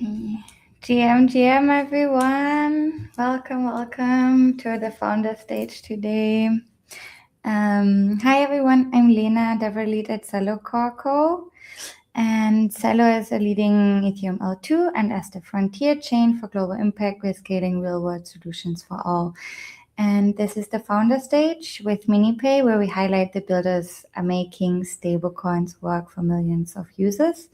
GM everyone. Welcome to the founder stage today. Hi everyone, I'm Lena, DevRel Lead at Celo Core Co. And Celo is a leading Ethereum L2 and as the frontier chain for global impact, we're scaling real-world solutions for all. And this is the founder stage with MiniPay, where we highlight the builders are making stablecoins work for millions of users.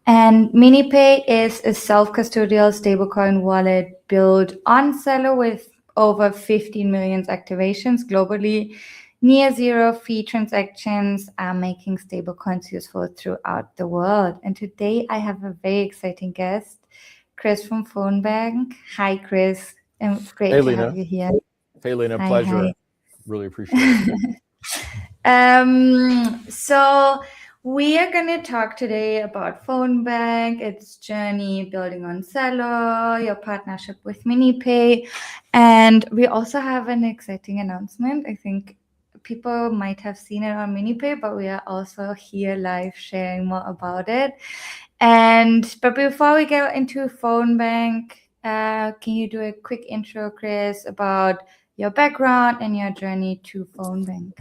And MiniPay is a self-custodial stablecoin wallet built on Celo with over 15 million activations globally. Near zero fee transactions are making stablecoins useful throughout the world. And today I have a very exciting guest, Chris from Fonbnk. Hi, Chris. Great to Lena. have you here. Hey, Lena. Hi, Pleasure. hi. Really appreciate it. So we are going to talk today about Fonbnk, its journey building on Celo, your partnership with MiniPay, and we also have an exciting announcement. I think people might have seen it on MiniPay, but we are also here live sharing more about it. But before we go into Fonbnk, can you do a quick intro, Chris, about your background and your journey to Fonbnk?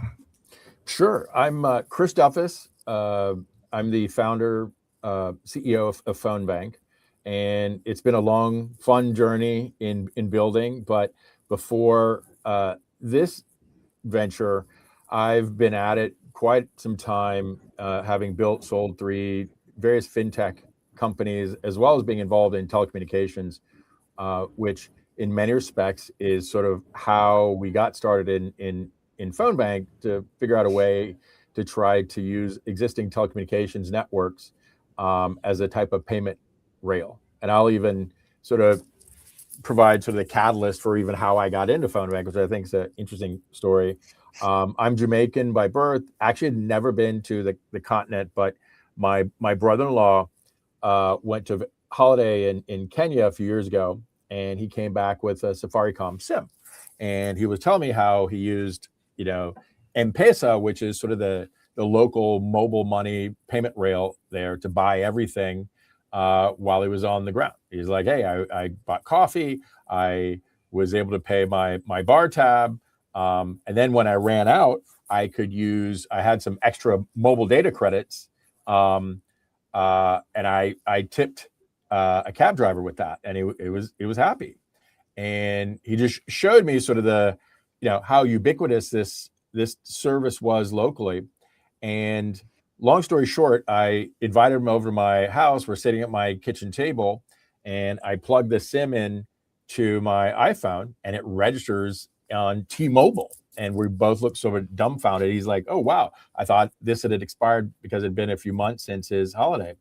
Sure. I'm Chris Duffus. I'm the founder, CEO of Fonbnk, and it's been a long, fun journey in building. But before this venture, I've been at it quite some time, having sold 3 various fintech companies, as well as being involved in telecommunications, which in many respects is sort of how we got started in Fonbnk to figure out a way to try to use existing telecommunications networks as a type of payment rail. And I'll even sort of provide sort of the catalyst for even how I got into Fonbnk, which I think is an interesting story. I'm Jamaican by birth. Actually, had never been to the continent, but my brother-in-law went to holiday in Kenya a few years ago, and he came back with a Safaricom SIM. And he was telling me how he used, M-Pesa, which is sort of the local mobile money payment rail there, to buy everything while he was on the ground. He's like, hey, I bought coffee. I was able to pay my bar tab. And then when I ran out, I had some extra mobile data credits. And I tipped a cab driver with that, and it was happy. And he just showed me sort of how ubiquitous this service was locally. And long story short, I invited him over to my house. We're sitting at my kitchen table, and I plugged the SIM in to my iPhone, and it registers on T-Mobile. And we both looked sort of dumbfounded. He's like, oh, wow, I thought this had expired because it had been a few months since his holiday.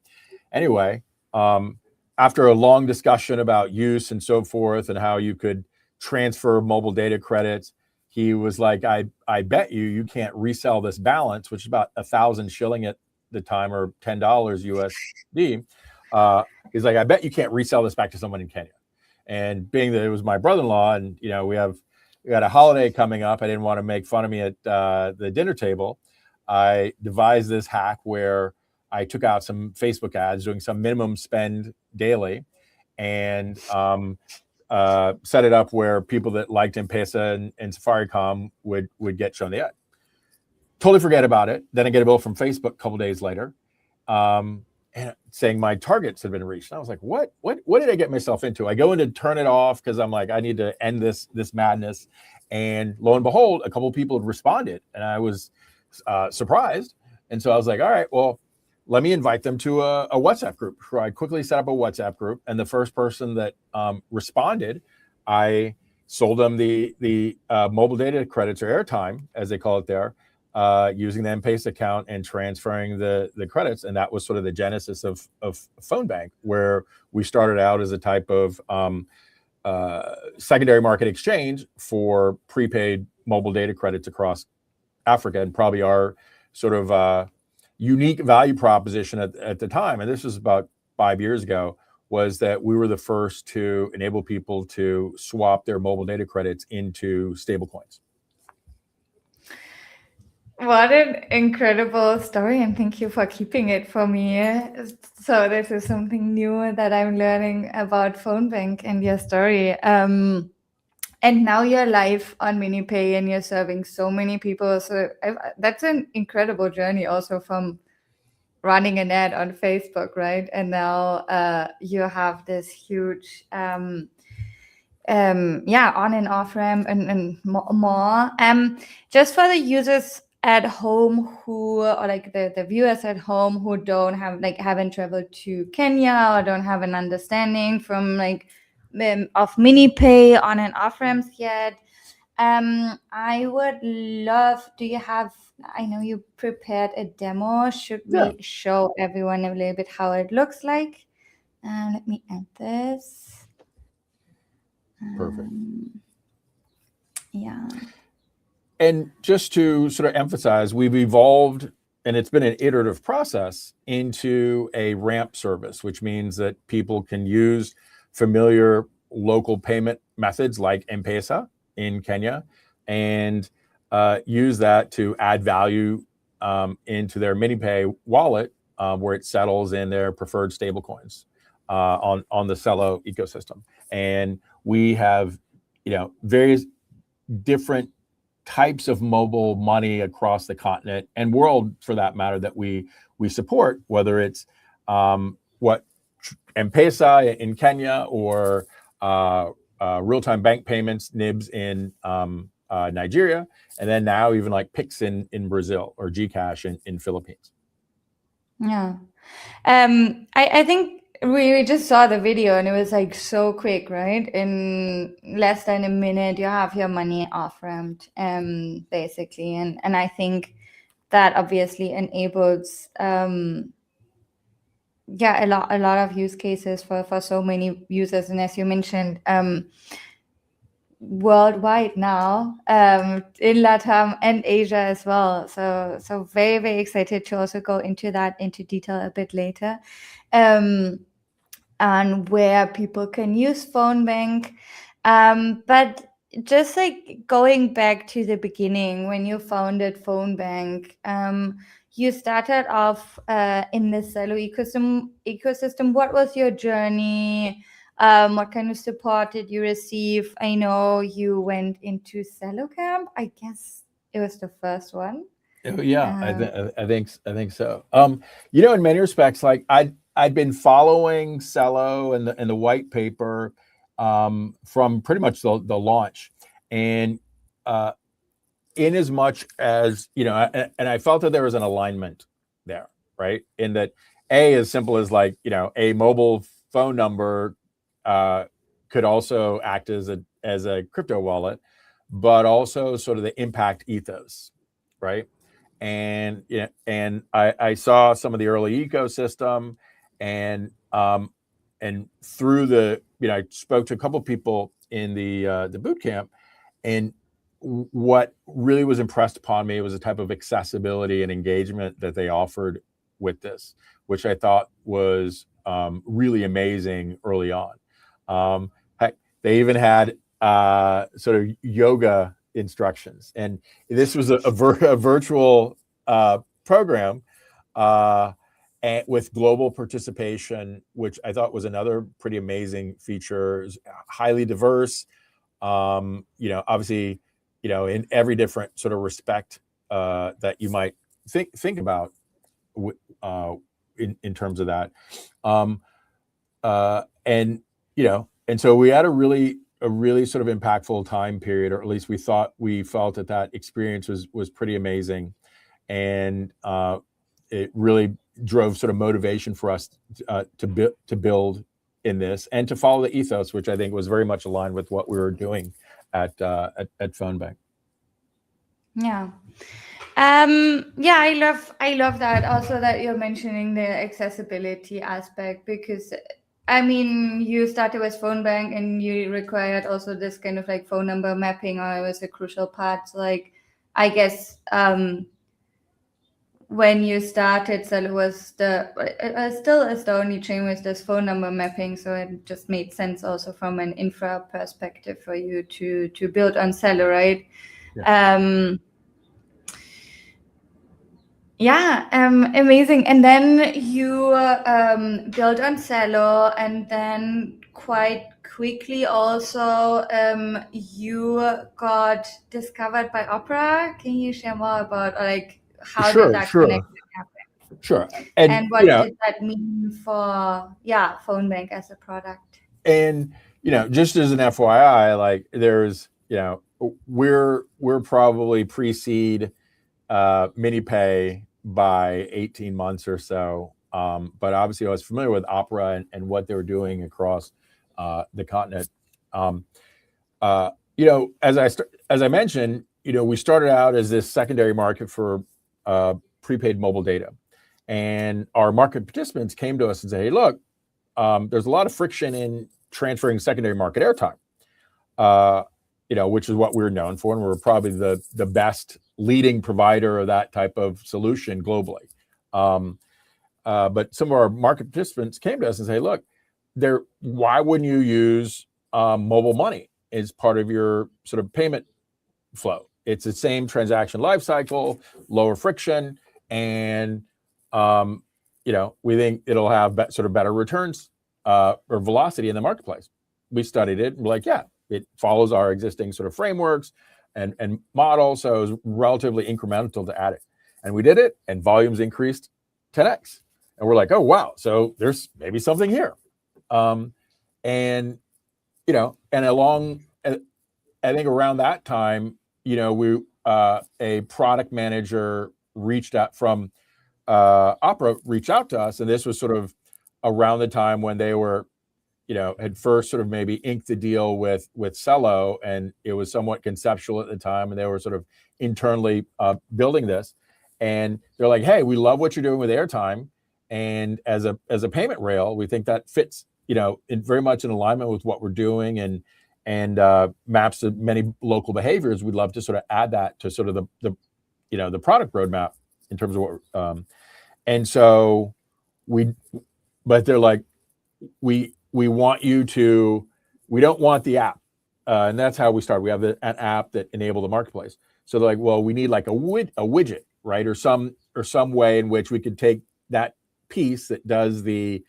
Anyway, after a long discussion about use and so forth and how you could transfer mobile data credits, he was like, I bet you can't resell this balance, which is about 1,000 shilling at the time, or $10 USD. He's like, I bet you can't resell this back to someone in Kenya. And being that it was my brother-in-law, and we got a holiday coming up, I didn't want to make fun of me at the dinner table. I devised this hack where I took out some Facebook ads doing some minimum spend daily, and set it up where people that liked M-Pesa and Safaricom would get shown the ad. Totally forget about it. Then I get a bill from Facebook a couple days later, and saying my targets had been reached. And I was like, what did I get myself into? I go in to turn it off because I'm like, I need to end this madness. And lo and behold, a couple of people had responded, and I was surprised. And so I was like, all right, well, let me invite them to a WhatsApp group. So I quickly set up a WhatsApp group, and the first person that responded, I sold them the mobile data credits, or Airtime, as they call it there, using the M-Pesa account and transferring the credits. And that was sort of the genesis of Fonbnk, where we started out as a type of secondary market exchange for prepaid mobile data credits across Africa, and probably our sort of unique value proposition at the time, and this was about 5 years ago, was that we were the first to enable people to swap their mobile data credits into stablecoins. What an incredible story, and thank you for keeping it for me. So this is something new that I'm learning about Fonbnk and your story. And now you're live on MiniPay and you're serving so many people. So that's an incredible journey also from running an ad on Facebook, right? And now you have this huge on and off ramp and more. Just for the users at home who, or like the viewers at home who don't have, like, haven't traveled to Kenya or don't have an understanding from like of MiniPay on and off ramps yet. I would love, do you have, I know you prepared a demo. Should Yeah. we show everyone a little bit how it looks like? Let me add this. Perfect. Yeah. And just to sort of emphasize, we've evolved, and it's been an iterative process, into a ramp service, which means that people can use familiar local payment methods like M-Pesa in Kenya and use that to add value into their MiniPay wallet, where it settles in their preferred stablecoins on the Celo ecosystem. And we have, various different types of mobile money across the continent and world, for that matter, that we support, whether it's M-Pesa in Kenya or real-time bank payments, NIBs in Nigeria, and then now even like Pix in Brazil or Gcash in Philippines. Yeah. I think we just saw the video and it was like so quick, right? In less than a minute, you have your money off ramped, basically. And I think that obviously enables a lot of use cases for so many users. And as you mentioned, worldwide now, in LATAM and Asia as well. So very, very excited to also go into detail a bit later. And where people can use Fonbnk. But just like going back to the beginning, when you founded Fonbnk, you started off in the Celo ecosystem. What was your journey? What kind of support did you receive? I know you went into Celo Camp. I guess it was the first one. Yeah, I think so. In many respects, like I'd been following Celo and the white paper from pretty much the launch, and in as much as and I felt that there was an alignment there, right? In that, as simple as like a mobile phone number could also act as a crypto wallet, but also sort of the impact ethos, right? And I saw some of the early ecosystem, and through the I spoke to a couple of people in the boot camp, and what really was impressed upon me was the type of accessibility and engagement that they offered with this, which I thought was really amazing early on. Heck, they even had sort of yoga instructions, and this was a virtual program and with global participation, which I thought was another pretty amazing feature. It was highly diverse, obviously, in every different sort of respect that you might think about in terms of that, and so we had a really sort of impactful time period, or at least we felt that experience was pretty amazing, and it really drove sort of motivation for us to build in this and to follow the ethos, which I think was very much aligned with what we were doing at Fonbnk. Yeah. I love that also, that you're mentioning the accessibility aspect, because I mean, you started with Fonbnk and you required also this kind of like phone number mapping, or it was a crucial part. So like, I guess when you started, Celo was still is the only chain with this phone number mapping, so it just made sense also from an infra perspective for you to build on Celo, right? Yeah. Yeah, amazing. And then you built on Celo, and then quite quickly also you got discovered by Opera. Can you share more about like how did Sure, that sure, connection happen? sure. And And what did that mean for Fonbnk as a product? and just as an FYI, like there's we're probably pre-seed MiniPay by 18 months or so. But obviously I was familiar with Opera and what they were doing across the continent. As I mentioned, we started out as this secondary market for prepaid mobile data, and our market participants came to us and said, "Hey, look, there's a lot of friction in transferring secondary market airtime, which is what we're known for, and we're probably the best leading provider of that type of solution globally." But some of our market participants came to us and say, "Look, why wouldn't you use mobile money as part of your sort of payment flow? It's the same transaction lifecycle, lower friction, and we think it'll have sort of better returns or velocity in the marketplace." We studied it and we're like, yeah, it follows our existing sort of frameworks and models, so it was relatively incremental to add it. And we did it, and volumes increased 10x. And we're like, oh wow, so there's maybe something here. And along, I think around that time, we a product manager reached out from Opera reached out to us, and this was sort of around the time when they were, had first sort of maybe inked the deal with Celo, and it was somewhat conceptual at the time, and they were sort of internally building this. And they're like, "Hey, we love what you're doing with Airtime, and as a payment rail, we think that fits, very much in alignment with what we're doing, and maps to many local behaviors. We'd love to sort of add that to sort of the product roadmap in terms of what." And so but they're like, we want you to, we don't want the app. And that's how we started. We have an app that enabled the marketplace. So they're like, well, we need like a widget, right? Or some way in which we could take that piece that does the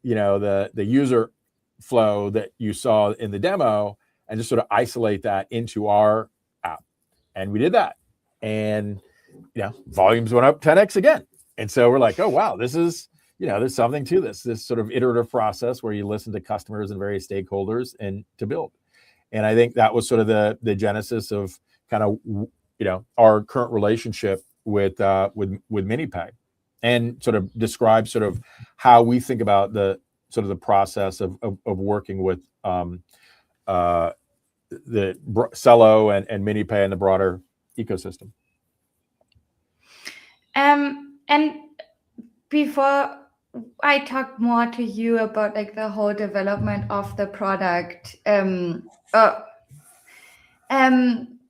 user flow that you saw in the demo and just sort of isolate that into our app. And we did that. And, volumes went up 10x again. And so we're like, oh, wow, this is, there's something to this sort of iterative process where you listen to customers and various stakeholders and to build. And I think that was sort of the genesis of kind of, our current relationship with MiniPay, and sort of describe sort of how we think about the sort of the process of working with the Celo and MiniPay and the broader ecosystem. And before I talk more to you about like the whole development of the product,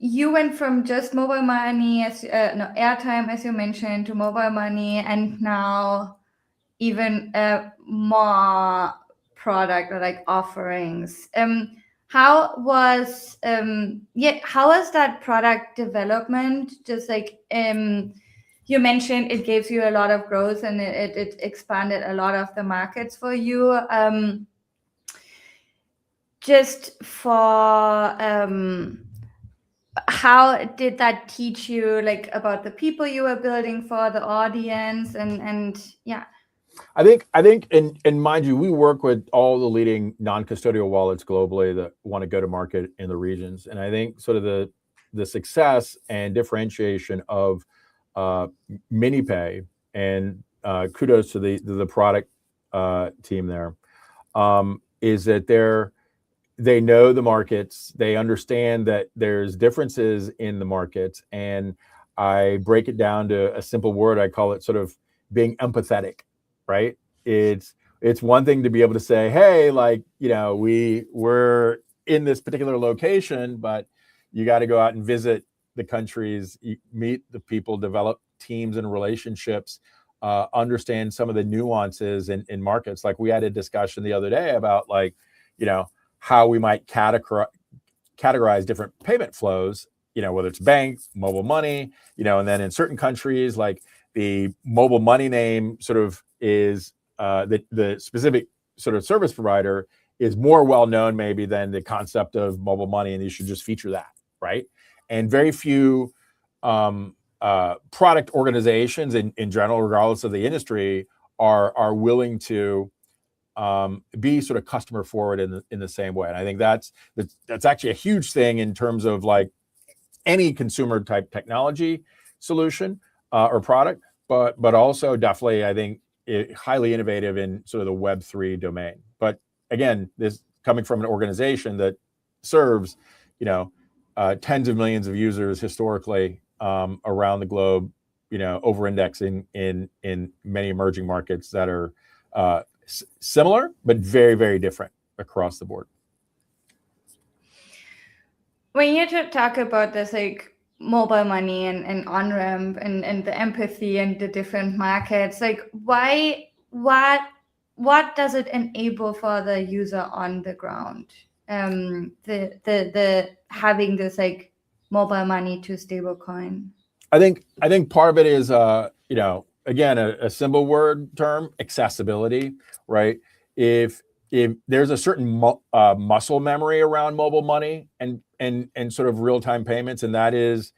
you went from just mobile money Airtime, as you mentioned, to mobile money, and now even more product or like offerings. How was that product development? Just like you mentioned, it gives you a lot of growth, and it expanded a lot of the markets for you. Just for how did that teach you like about the people you were building for, the audience, and yeah? I think, and mind you, we work with all the leading non-custodial wallets globally that want to go to market in the regions. And I think sort of the success and differentiation of MiniPay, and kudos to the product team there, is that they know the markets, they understand that there's differences in the markets, and I break it down to a simple word. I call it sort of being empathetic, right? It's one thing to be able to say, hey, like, we're in this particular location, but you got to go out and visit the countries, meet the people, develop teams and relationships, understand some of the nuances in markets. Like we had a discussion the other day about like, how we might categorize different payment flows, whether it's bank, mobile money, and then in certain countries, like the mobile money name sort of is the specific sort of service provider is more well known maybe than the concept of mobile money, and you should just feature that, right? And very few product organizations in general, regardless of the industry, are willing to be sort of customer forward in the same way. And I think that's actually a huge thing in terms of like any consumer type technology solution or product, but also definitely I think highly innovative in sort of the Web3 domain. But again, this coming from an organization that serves, tens of millions of users historically around the globe, over-indexing in many emerging markets that are similar but very, very different across the board. When you talk about this like mobile money and on-ramp and the empathy and the different markets, like what does it enable for the user on the ground? The having this like mobile money to stablecoin. I think part of it is again a simple word term, accessibility, right? If there's a certain muscle memory around mobile money and sort of real-time payments, and that is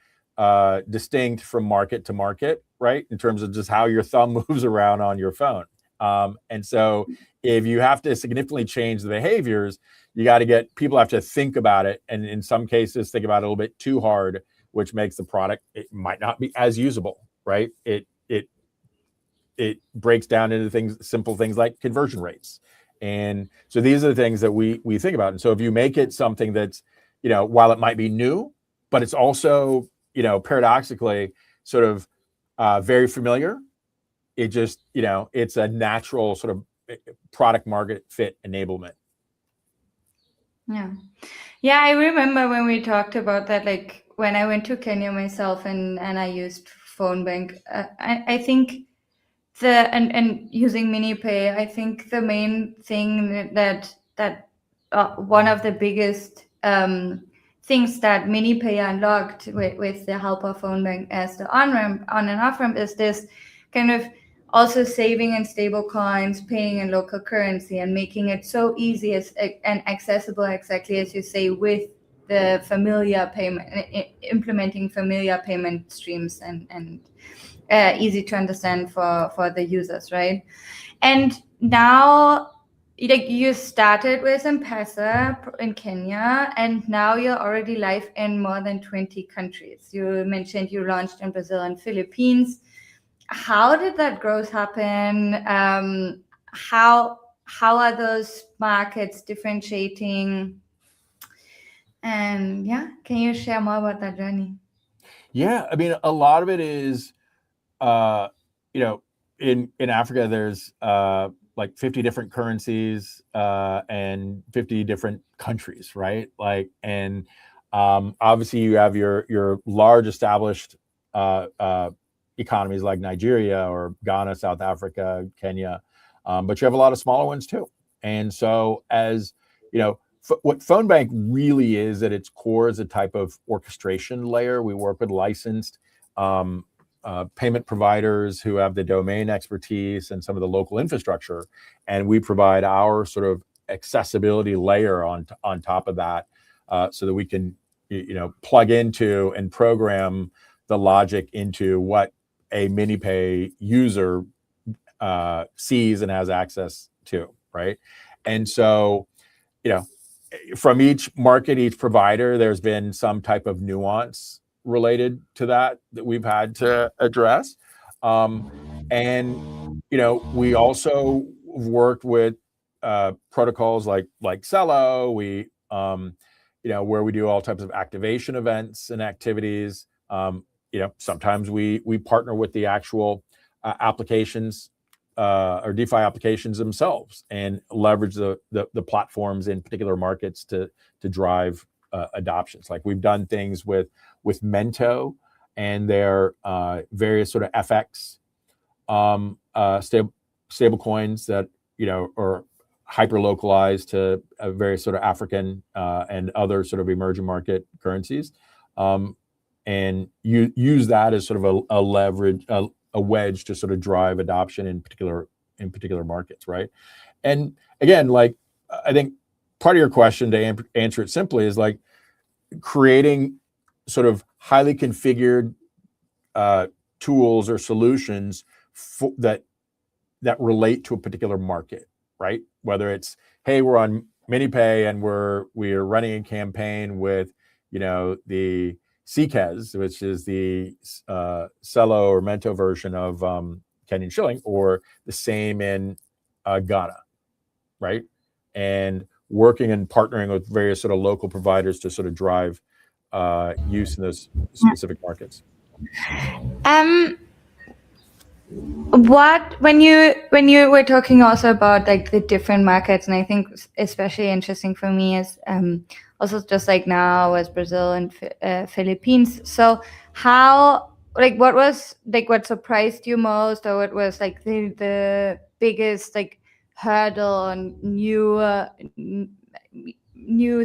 distinct from market to market, right? In terms of just how your thumb moves around on your phone. And so if you have to significantly change the behaviors, you got to get people have to think about it. And in some cases, think about it a little bit too hard, which makes the product, it might not be as usable, right? It breaks down into simple things like conversion rates. And so these are the things that we think about. And so if you make it something that's, while it might be new, but it's also, paradoxically sort of very familiar, it just, it's a natural sort of product market fit enablement. Yeah, I remember when we talked about that, like when I went to Kenya myself and I used Fonbnk, I think and using MiniPay, I think the main thing that one of the biggest things that MiniPay unlocked with the help of Fonbnk as the on and off ramp is this kind of also saving in stable coins, paying in local currency, and making it so easy and accessible, exactly as you say, with the familiar payment, implementing familiar payment streams and easy to understand for the users, right? And now, like you started with M-Pesa in Kenya, and now you're already live in more than 20 countries. You mentioned you launched in Brazil and Philippines. How did that growth happen? How are those markets differentiating? And can you share more about that journey? Yeah, I mean, a lot of it is, in Africa, there's like 50 different currencies and 50 different countries, right? Like, and obviously you have your large established economies like Nigeria or Ghana, South Africa, Kenya, but you have a lot of smaller ones too. And so as what Fonbnk really is at its core is a type of orchestration layer. We work with licensed payment providers who have the domain expertise and some of the local infrastructure, and we provide our sort of accessibility layer on top of that, so that we can plug into and program the logic into what a MiniPay user sees and has access to, right? And so, from each market, each provider, there's been some type of nuance related to that we've had to address. And, we also worked with protocols like Celo, where we do all types of activation events and activities. Sometimes we partner with the actual applications or DeFi applications themselves and leverage the platforms in particular markets to drive adoptions. Like we've done things with Mento and their various sort of FX stable coins that are hyper localized to various sort of African and other sort of emerging market currencies, and you use that as sort of a leverage a wedge to sort of drive adoption in particular markets, right? And again, like I think part of your question, to answer it simply, is like creating sort of highly configured tools or solutions that relate to a particular market, right? Whether it's, hey, we're on MiniPay and we're running a campaign with, you know, the CKES, which is the Celo or Mento version of Kenyan shilling, or the same in Ghana, right? And working and partnering with various sort of local providers to sort of drive use in those specific markets. What when you were talking also about like the different markets, and I think especially interesting for me is also just like now as Brazil and Philippines. So how, like, what was like what surprised you most, or what was like the biggest like hurdle on new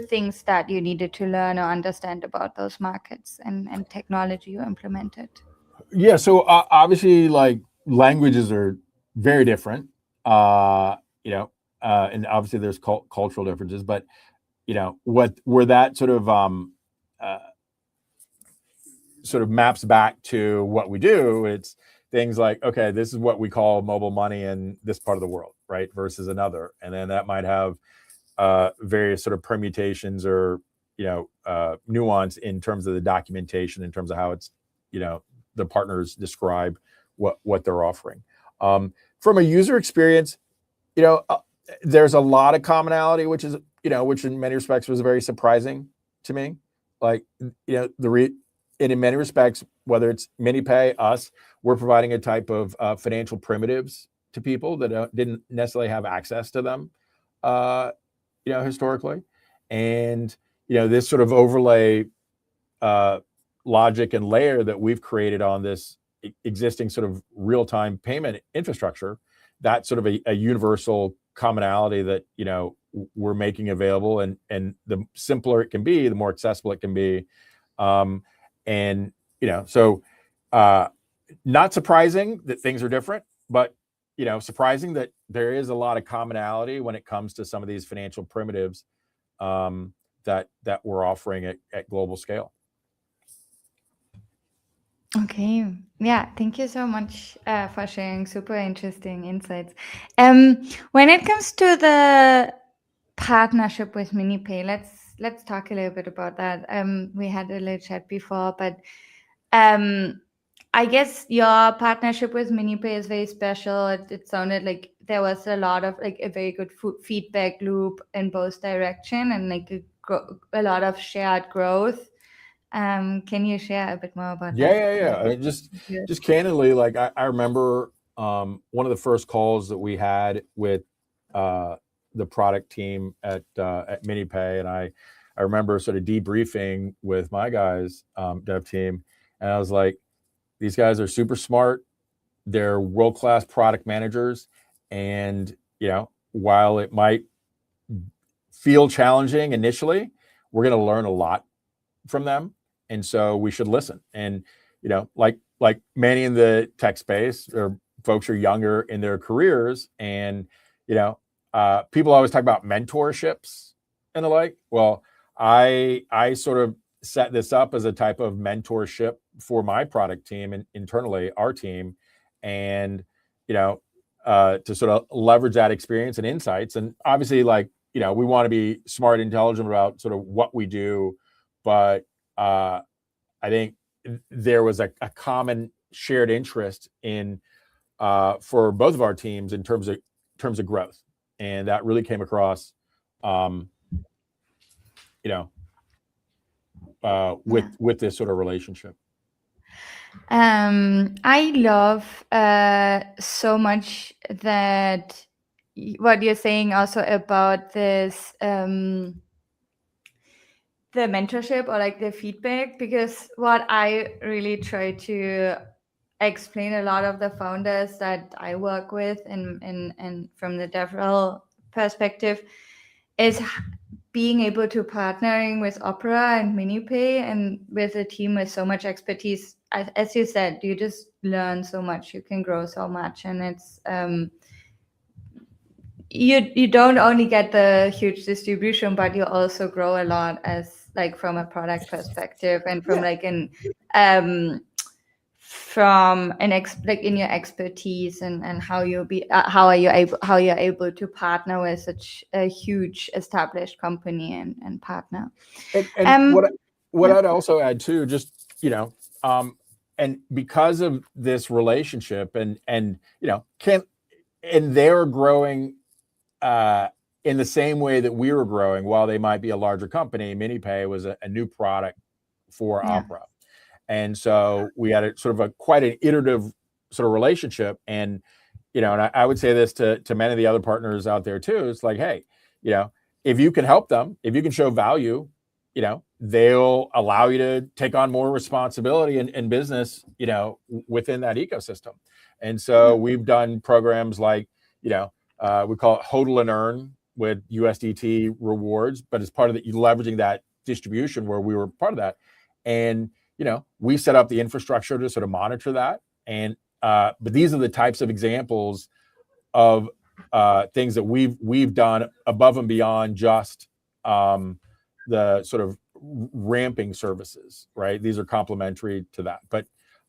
things that you needed to learn or understand about those markets and technology you implemented? Yeah, so obviously, like, languages are very different, you know, and obviously there's cultural differences, but you know where that sort of maps back to what we do. It's things like, okay, this is what we call mobile money in this part of the world, right, versus another, and then that might have various sort of permutations or, you know, nuance in terms of the documentation, in terms of how it's, you know, the partners describe what they're offering. From a user experience, you know, there's a lot of commonality, which is, you know, which in many respects was very surprising to me. Like, you know, and in many respects, whether it's MiniPay, us, we're providing a type of financial primitives to people that didn't necessarily have access to them, you know, historically. And, you know, this sort of overlay logic and layer that we've created on this existing sort of real-time payment infrastructure, that's sort of a universal commonality that, you know, we're making available, and the simpler it can be, the more accessible it can be. And, you know, so not surprising that things are different, but, you know, surprising that there is a lot of commonality when it comes to some of these financial primitives that we're offering at global scale. Okay. Yeah. Thank you so much for sharing super interesting insights. When it comes to the partnership with MiniPay, let's talk a little bit about that. We had a little chat before, but I guess your partnership with MiniPay is very special. It sounded like there was a lot of like a very good feedback loop in both direction, and like a lot of shared growth. Can you share a bit more about that? Yeah. I mean, just candidly, like I remember one of the first calls that we had with the product team at MiniPay, and I remember sort of debriefing with my guys, dev team, and I was like, these guys are super smart. They're world-class product managers, and, you know, while it might feel challenging initially, we're going to learn a lot from them. And so we should listen. And, you know, like many in the tech space, or folks are younger in their careers, and, you know, people always talk about mentorships and the like. Well, I sort of set this up as a type of mentorship for my product team and internally our team, and, you know, to sort of leverage that experience and insights. And obviously, like, you know, we want to be smart, intelligent about sort of what we do, but I think there was a common shared interest in for both of our teams in terms of growth, and that really came across, you know, with this sort of relationship. I love so much that what you're saying also about this the mentorship or like the feedback, because what I really try to explain a lot of the founders that I work with and from the DevRel perspective is being able to partnering with Opera and MiniPay and with a team with so much expertise as you said, you just learn so much, you can grow so much, and it's you don't only get the huge distribution, but you also grow a lot as like from a product perspective and from like an like in your expertise and how you'll be how you're able to partner with such a huge established company and partner. And what I'd also add too, just and because of this relationship, and and they're growing in the same way that we were growing, while they might be a larger company. MiniPay was a new product for Opera, and so we had a sort of quite an iterative sort of relationship. And and I would say this to many of the other partners out there too. It's like, hey, if you can help them, if you can show value, they'll allow you to take on more responsibility and business, within that ecosystem. And so we've done programs like, we call it HODL and Earn with USDT rewards, but as part of you leveraging that distribution where we were part of that. And, we set up the infrastructure to sort of monitor that. And, but these are the types of examples of things that we've done above and beyond just the sort of ramping services, right? These are complementary to that. But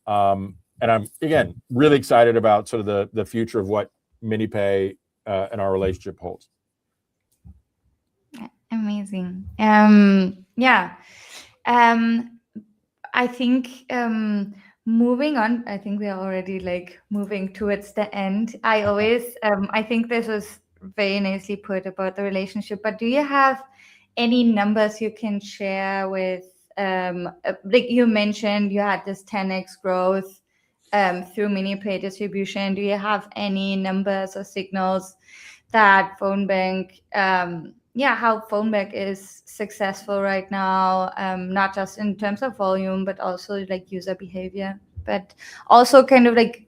and I'm again really excited about sort of the future of what MiniPay and our relationship holds. Amazing. I think moving on, I think we are already like moving towards the end. I always I think this was very nicely put about the relationship, but do you have any numbers you can share with like you mentioned you had this 10x growth through MiniPay distribution? Do you have any numbers or signals that Fonbnk how Fonbnk is successful right now, not just in terms of volume, but also like user behavior, but also kind of like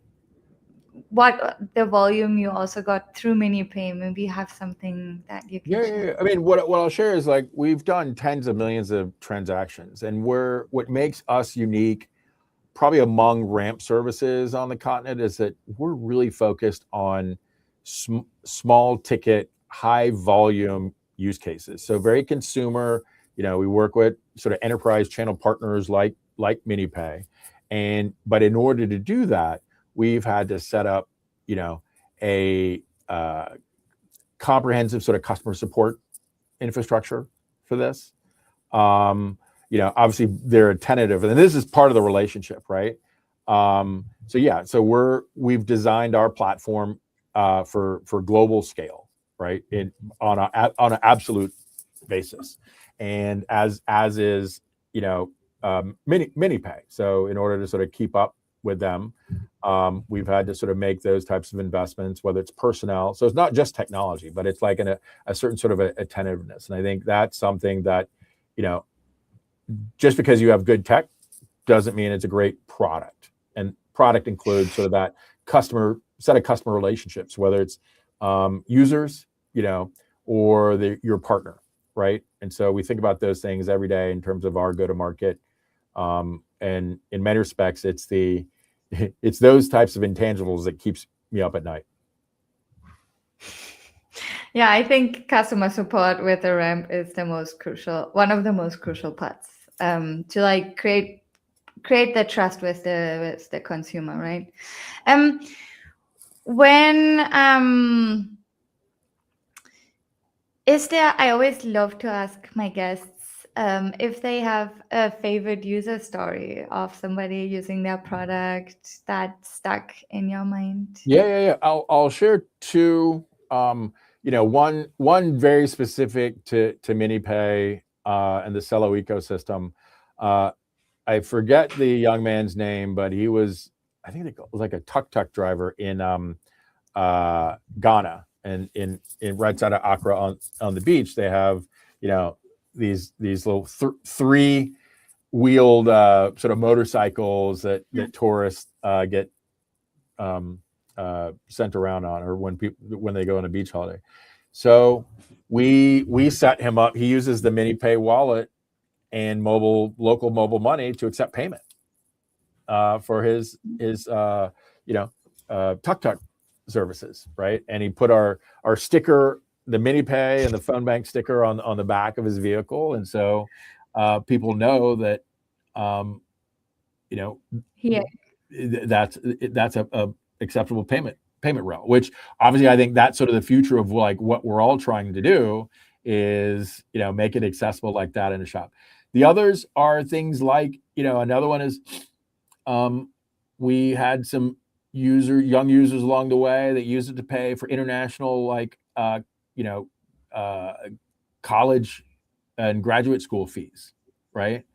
what the volume you also got through MiniPay? Maybe you have something that you can share. Yeah. I mean, what I'll share is like we've done tens of millions of transactions, and what makes us unique, probably among ramp services on the continent, is that we're really focused on small ticket, high volume use cases. So very consumer. We work with sort of enterprise channel partners like MiniPay, but in order to do that, we've had to set up, a comprehensive sort of customer support infrastructure for this. Obviously they're tentative, and this is part of the relationship, right? So we've designed our platform for global scale, right? On an absolute basis, and as is MiniPay. So in order to sort of keep up with them, we've had to sort of make those types of investments, whether it's personnel. So it's not just technology, but it's like a certain sort of attentiveness. And I think that's something that, just because you have good tech doesn't mean it's a great product. And product includes sort of that set of customer relationships, whether it's users, or your partner, right? And so we think about those things every day in terms of our go-to-market. And in many respects, it's those types of intangibles that keeps me up at night. Yeah, I think customer support with a ramp is one of the most crucial parts to like create the trust with the consumer, right? I always love to ask my guests if they have a favorite user story of somebody using their product that stuck in your mind. Yeah. I'll share two. One very specific to MiniPay and the Celo ecosystem. I forget the young man's name, but he was, I think it was like a tuk-tuk driver in Ghana, and in right outside of Accra on the beach. They have these little three-wheeled sort of motorcycles that tourists get sent around on, or when they go on a beach holiday. So we set him up. He uses the MiniPay wallet and local mobile money to accept payment. for his tuk-tuk services, right? And he put our sticker, the MiniPay and the Fonbnk sticker on the back of his vehicle, and so people know that that's a acceptable payment rail. Which obviously I think that's sort of the future of like what we're all trying to do is make it accessible like that in a shop. The others are things like another one is we had some young users along the way that used it to pay for international college and graduate school fees, right?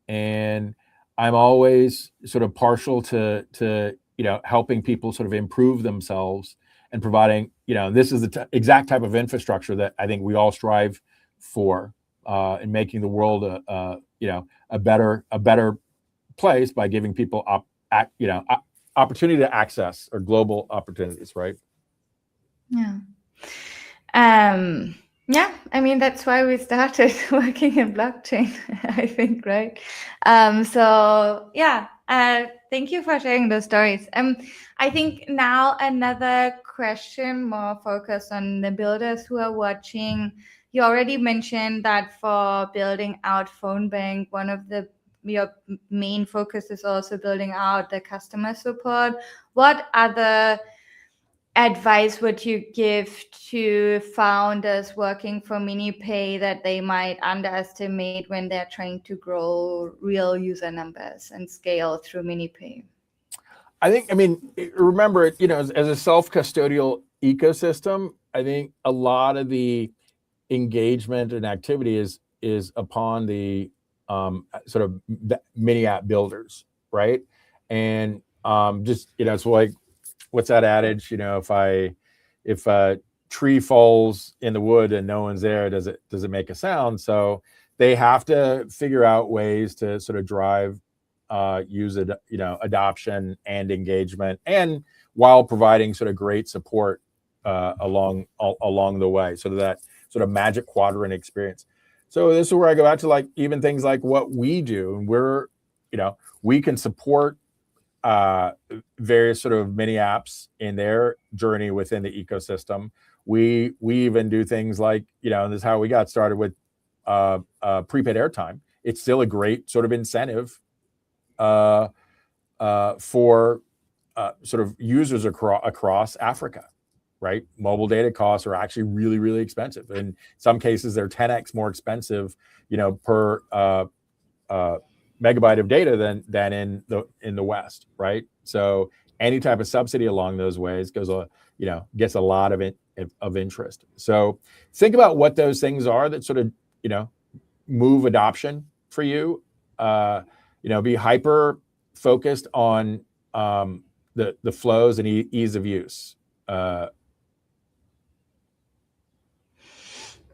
And I'm always sort of partial to helping people sort of improve themselves and providing this is the exact type of infrastructure that I think we all strive for in making the world a better place by giving people opportunity to access or global opportunities, right? Yeah. Yeah, I mean, that's why we started working in blockchain, I think, right? So yeah, thank you for sharing those stories. I think now another question more focused on the builders who are watching. You already mentioned that for building out Fonbnk, one of your main focus is also building out the customer support. What other advice would you give to founders working for MiniPay that they might underestimate when they're trying to grow real user numbers and scale through MiniPay? I mean, remember, as a self-custodial ecosystem, I think a lot of the engagement and activity is upon the sort of mini app builders, right? And just it's like, what's that adage? If a tree falls in the wood and no one's there, does it make a sound? So they have to figure out ways to sort of drive adoption and engagement, and while providing sort of great support along the way, sort of that sort of magic quadrant experience. So this is where I go back to like even things like what we do, and we're we can support various sort of mini apps in their journey within the ecosystem. We even do things like and this is how we got started with prepaid airtime. It's still a great sort of incentive for sort of users across Africa, right? Mobile data costs are actually really, really expensive. In some cases, they're 10x more expensive, per megabyte of data than in the West, right? So any type of subsidy along those ways gets a lot of interest. So think about what those things are that sort of move adoption for you. Be hyper focused on the flows and ease of use.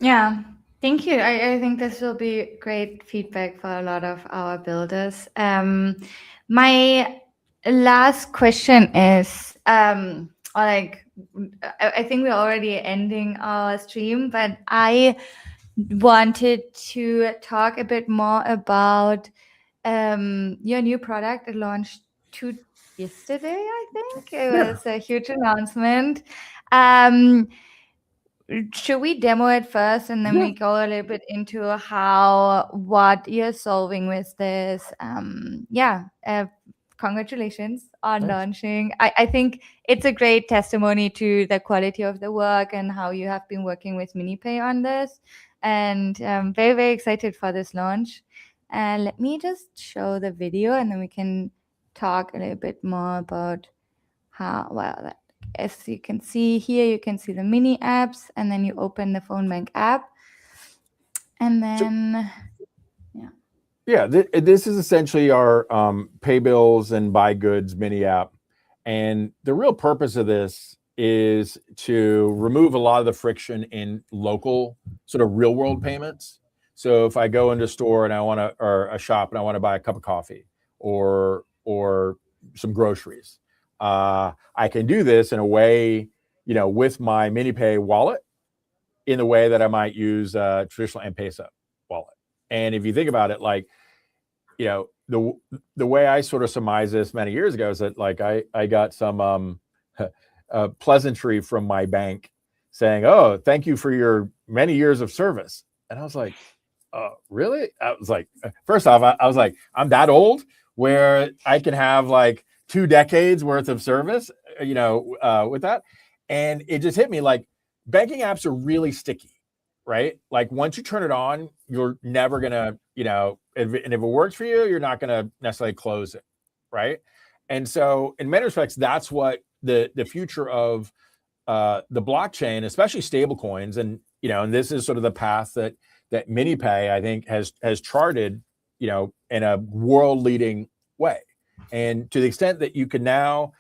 Yeah, thank you. I think this will be great feedback for a lot of our builders. My last question is, I think we're already ending our stream, but I wanted to talk a bit more about your new product. It launched yesterday, I think. It was a huge announcement. Should we demo it first and then we go a little bit into what you're solving with this? Congratulations on launching. I think it's a great testimony to the quality of the work and how you have been working with MiniPay on this. And I'm very, very excited for this launch. Let me just show the video and then we can talk a little bit more about as you can see here, you can see the mini apps, and then you open the Fonbnk app, and then this is essentially our pay bills and buy goods mini app, and the real purpose of this is to remove a lot of the friction in local sort of real world payments. So if I go into a store and or a shop and I want to buy a cup of coffee or some groceries, I can do this in a way, with my MiniPay wallet, in the way that I might use a traditional M-Pesa wallet. And if you think about it, like, the way I sort of surmised this many years ago is that like I got some pleasantry from my bank saying, "Oh, thank you for your many years of service," and I was like, really? I was like, first off, I was like, I'm that old where I can have like 2 decades worth of service, with that. And it just hit me like banking apps are really sticky, right? Like once you turn it on, you're never gonna, and if it works for you, you're not gonna necessarily close it, right? And so in many respects, that's what the future of the blockchain, especially stablecoins, and this is sort of the path that MiniPay, I think, has charted, in a world leading way. And to the extent that you can now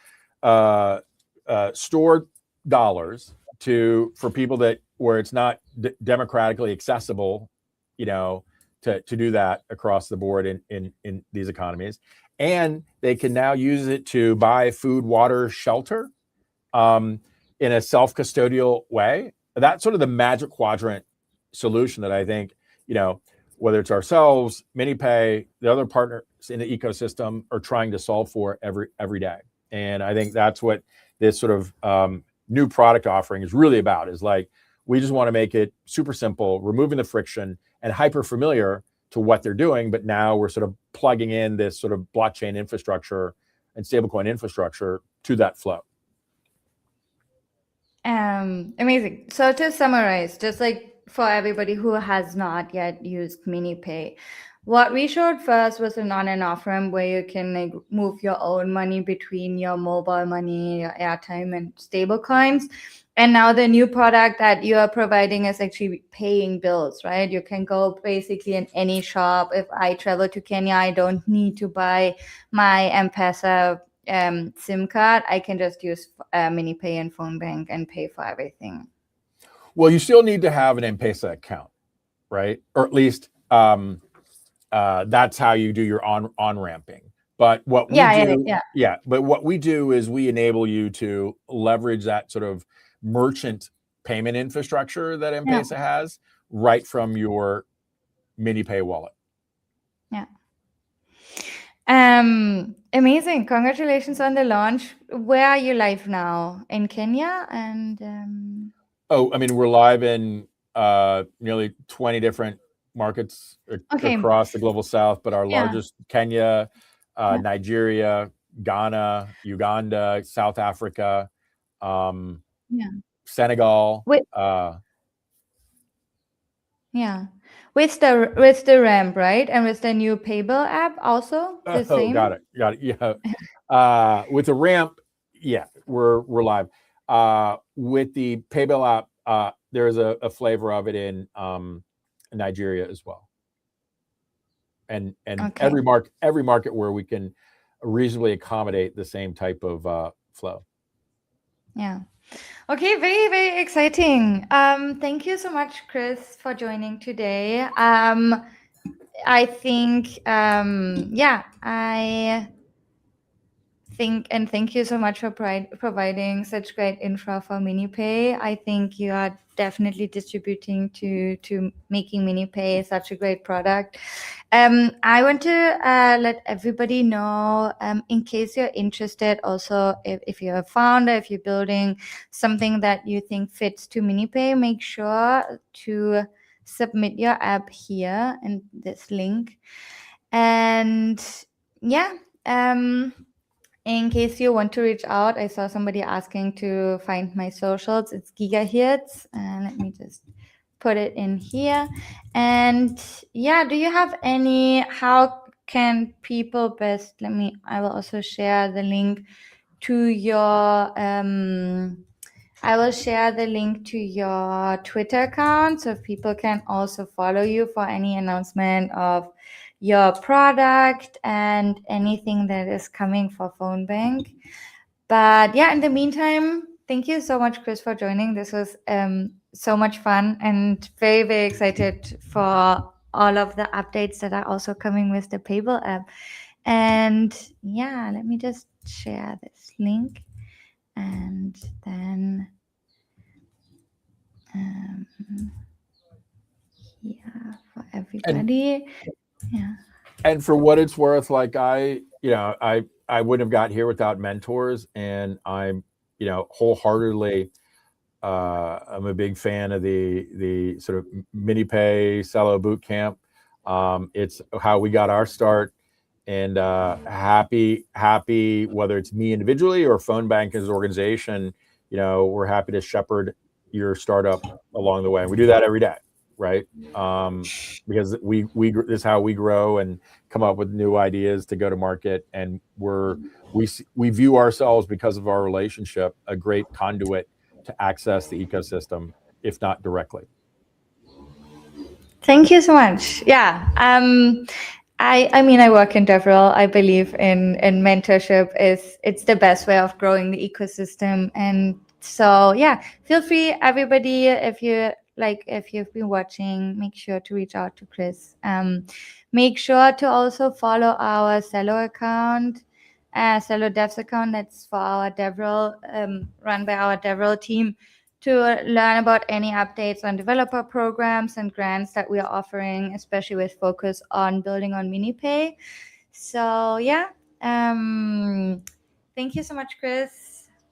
store dollars for people where it's not democratically accessible, to do that across the board in these economies, and they can now use it to buy food, water, shelter, in a self-custodial way. That's sort of the magic quadrant solution that I think, whether it's ourselves, MiniPay, the other partners in the ecosystem are trying to solve for every day. And I think that's what this sort of new product offering is really about, is like, we just want to make it super simple, removing the friction and hyper familiar to what they're doing. But now we're sort of plugging in this sort of blockchain infrastructure and stablecoin infrastructure to that flow. Amazing. So to summarize, just like for everybody who has not yet used MiniPay, what we showed first was an on and off ramp where you can like move your own money between your mobile money, your airtime, and stable coins. And now the new product that you are providing is actually paying bills, right? You can go basically in any shop. If I travel to Kenya, I don't need to buy my M-Pesa SIM card. I can just use MiniPay and Fonbnk and pay for everything. Well, you still need to have an M-Pesa account, right? Or at least that's how you do your on ramping. But what we but what we do is we enable you to leverage that sort of merchant payment infrastructure that M-Pesa has right from your MiniPay wallet. Yeah. Amazing. Congratulations on the launch. Where are you live now? In Kenya? And we're live in nearly 20 different markets across the global south, but our largest, Kenya, Nigeria, Ghana, Uganda, South Africa, Senegal. With the ramp, right? And with the new PayBill app also the same? Got it. Yeah. With the ramp, we're live. With the PayBill app, there's a flavor of it in Nigeria as well. And every market where we can reasonably accommodate the same type of flow. Yeah. Okay, very, very exciting. Thank you so much, Chris, for joining today. I think, thank you so much for providing such great infra for MiniPay. I think you are definitely distributing to making MiniPay such a great product. I want to let everybody know, in case you're interested, also if you're a founder, if you're building something that you think fits to MiniPay, make sure to submit your app here in this link. And in case you want to reach out, I saw somebody asking to find my socials. It's gigahertz. Let me just put it in here. And do you have how can people best, I will also share the link to your, I will share the link to your Twitter account so people can also follow you for any announcement of your product and anything that is coming for Fonbnk. But in the meantime, thank you so much, Chris, for joining. This was so much fun and very, very excited for all of the updates that are also coming with the PayBill app. And let me just share this link and then for everybody. And for what it's worth, like I wouldn't have got here without mentors, and I'm, wholeheartedly, I'm a big fan of the sort of MiniPay Celo boot camp. It's how we got our start, and happy whether it's me individually or Fonbnk as an organization. We're happy to shepherd your startup along the way, and we do that every day, right? Because we this is how we grow and come up with new ideas to go to market, and we view ourselves, because of our relationship, a great conduit to access the ecosystem, if not directly. Thank you so much. Yeah. I mean, I work in DevRel. I believe in mentorship. It's the best way of growing the ecosystem. And so, yeah, feel free, everybody, if you've been watching, make sure to reach out to Chris. Make sure to also follow our Celo account, Celo Devs account. That's for our DevRel, run by our DevRel team, to learn about any updates on developer programs and grants that we are offering, especially with focus on building on MiniPay. So yeah, thank you so much, Chris.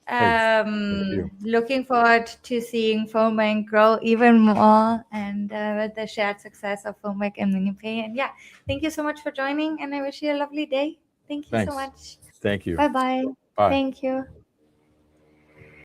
Thank you. Looking forward to seeing Fonbnk grow even more, and with the shared success of Fonbnk and MiniPay. And yeah, thank you so much for joining, and I wish you a lovely day. Thank you so Thanks. much. Thank you. Bye-bye. Bye. Thank you.